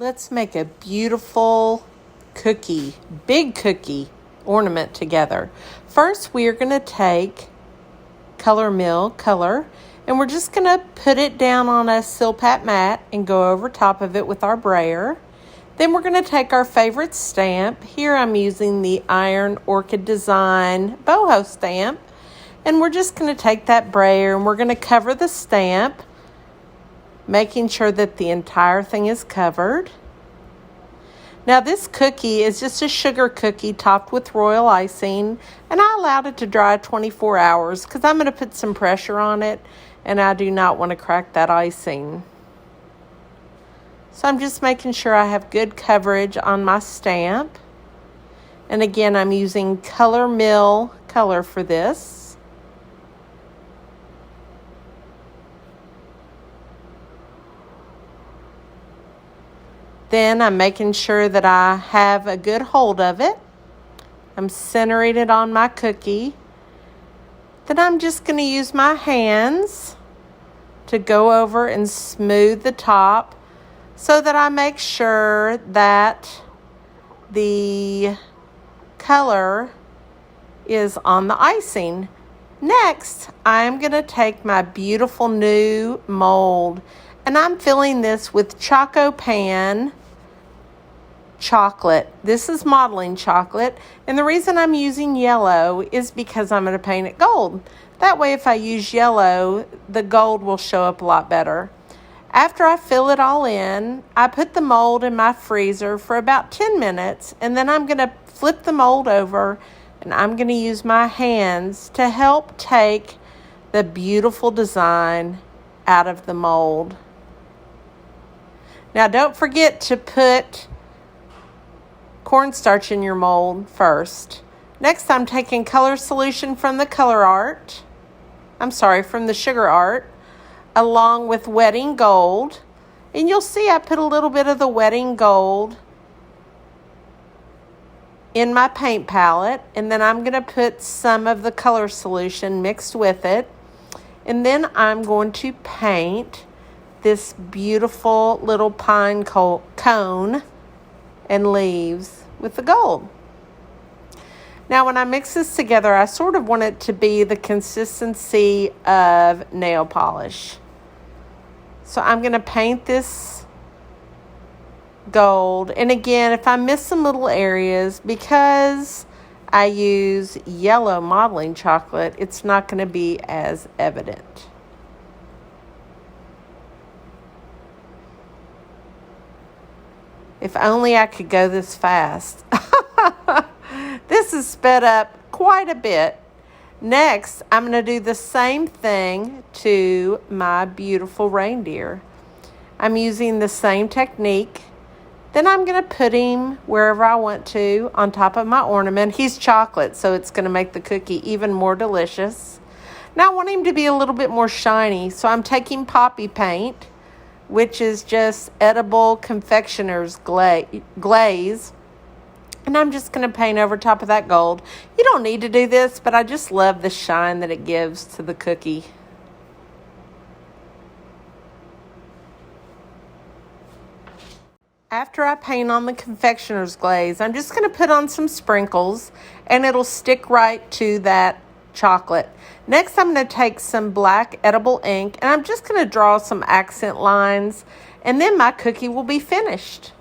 Let's make a beautiful cookie, big cookie ornament together. First, we are going to take Color Mill color, and we're just going to put it down on a Silpat mat and go over top of it with our brayer. Then we're going to take our favorite stamp. Here I'm using the Iron Orchid Design boho stamp. And we're just going to take that brayer and we're going to cover the stamp, making sure that the entire thing is covered. Now this cookie is just a sugar cookie topped with royal icing, and I allowed it to dry 24 hours because I'm going to put some pressure on it and I do not want to crack that icing. So I'm just making sure I have good coverage on my stamp. And again, I'm using Color Mill color for this. Then I'm making sure that I have a good hold of it. I'm centering it on my cookie. Then I'm just going to use my hands to go over and smooth the top so that I make sure that the color is on the icing. Next, I'm going to take my beautiful new mold, and I'm filling this with Choco Pan chocolate. This is modeling chocolate, and the reason I'm using yellow is because I'm going to paint it gold. That way, if I use yellow, the gold will show up a lot better. After I fill it all in, I put the mold in my freezer for about 10 minutes, and then I'm going to flip the mold over, and I'm going to use my hands to help take the beautiful design out of the mold. Now, don't forget to put cornstarch in your mold first. Next, I'm taking color solution from the from the Sugar Art, along with Wedding Gold. And you'll see I put a little bit of the Wedding Gold in my paint palette, and then I'm going to put some of the color solution mixed with it. And then I'm going to paint this beautiful little pine cone and leaves with the gold. Now when I mix this together, I sort of want it to be the consistency of nail polish. So I'm going to paint this gold, and again, if I miss some little areas, because I use yellow modeling chocolate, it's not going to be as evident. If only I could go this fast. This is sped up quite a bit. Next, I'm going to do the same thing to my beautiful reindeer. I'm using the same technique. Then I'm going to put him wherever I want to on top of my ornament. He's chocolate, so it's going to make the cookie even more delicious. Now I want him to be a little bit more shiny, so I'm taking poppy paint, which is just edible confectioner's glaze. And I'm just going to paint over top of that gold. You don't need to do this, but I just love the shine that it gives to the cookie. After I paint on the confectioner's glaze, I'm just going to put on some sprinkles, and it'll stick right to that chocolate. Next, I'm going to take some black edible ink, and I'm just going to draw some accent lines, and then my cookie will be finished.